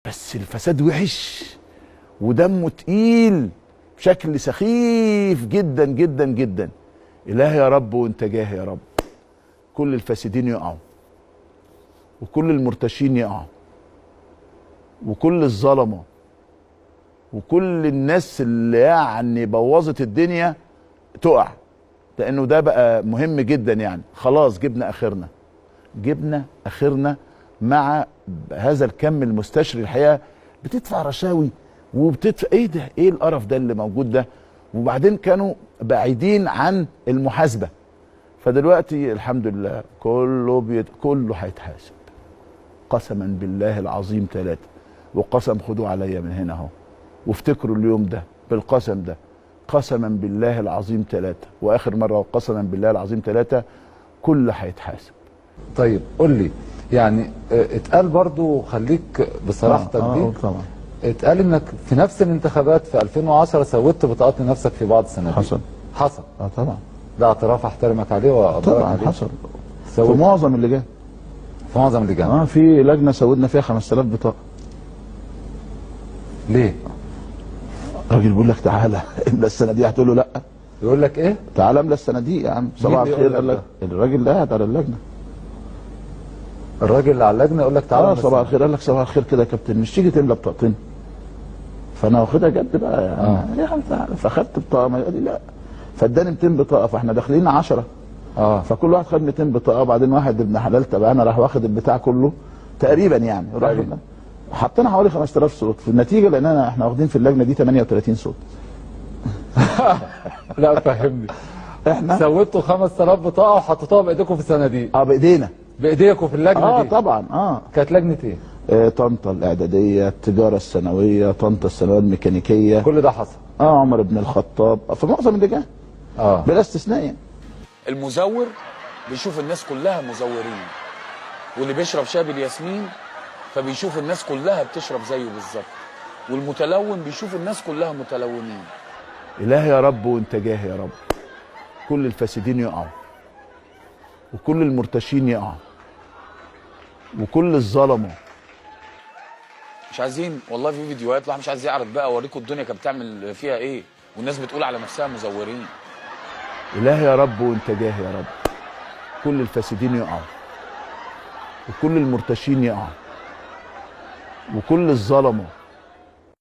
بس الفساد وحش ودمه تقيل بشكل سخيف جدا جدا جدا. إله يا رب وانت جاه يا رب، كل الفاسدين يقعوا وكل المرتشين يقعوا وكل الظلمه وكل الناس اللي يعني بوظت الدنيا تقع، لانه ده بقى مهم جدا. يعني خلاص جبنا اخرنا مع هذا الكم المستشري. الحقيقه بتدفع رشاوي وبتدفع ايه ده، ايه القرف ده اللي موجود ده. وبعدين كانوا بعيدين عن المحاسبه، فدلوقتي الحمد لله كله هيتحاسب. قسما بالله العظيم ثلاثه، وقسم خدوه عليا من هنا اهو، وافتكروا اليوم ده بالقسم ده. قسما بالله العظيم ثلاثه، واخر مره وقسما بالله العظيم ثلاثه، كله هيتحاسب. طيب قول لي، يعني اتقال برضو، خليك بصراحتك دي، طبعا اتقال انك في نفس الانتخابات في 2010 سويت بطاقات لنفسك في بعض الصناديق. حصل طبعا، ده اعتراف احترمك عليه واقدرك طبعا عليه. حصل في معظم اللجان. في معظم اللجان في لجنه سودنا فيها 5000 بطاقه. ليه؟ راجل بيقول لك تعالى املى الصناديق، هتقول له لا. يقول لك ايه؟ تعالى املى الصناديق يا عم. صباح الخير. قال لك الراجل اللي قاعد على اللجنه، الراجل اللي على اللجنه يقول لك تعالى صباح الخير. قال لك صباح الخير كده يا كابتن، مش تيجي تملى بطاقتين؟ فانا واخدها جد بقى يعني. يا عم تعالى. فاخدت بطاقه، ما قال لي لا، فاداني 200 بطاقه، فاحنا داخلين 10. فكل واحد خد 200 بطاقه، وبعدين واحد ابن حلال تبعنا راح واخد البتاع كله تقريبا يعني. حطينا حوالي 5000 صوت في النتيجه، لان احنا واخدين في اللجنه دي 38 صوت. لا فهمني. احنا سويتوا 5000 بطاقه وحطيتوها بايديكم في الصناديق. بايدينا. بايديكم في اللجنه دي؟ طبعا. كانت لجنه ايه؟ طنطا الاعداديه، التجاره الثانويه، طنطا الثانويه الميكانيكيه. كل ده حصل. عمر بن الخطاب، في معظم اللجان بلا استثناء يعني. المزور بيشوف الناس كلها مزورين، واللي بيشرب شاي بالياسمين فبيشوف الناس كلها بتشرب زيه بالظبط، والمتلون بيشوف الناس كلها متلونين. إله يا رب وانت جاه يا رب، كل الفاسدين يقعوا وكل المرتشين يقعوا وكل الظلمه. مش عايزين والله في فيديوهات، الواحد مش عايز يعرض بقى اوريكم الدنيا كانت بتعمل فيها ايه، والناس بتقول على نفسها مزورين. إله يا رب وانت جاه يا رب، كل الفاسدين يقعوا وكل المرتشين يقعوا وكل الظلمه.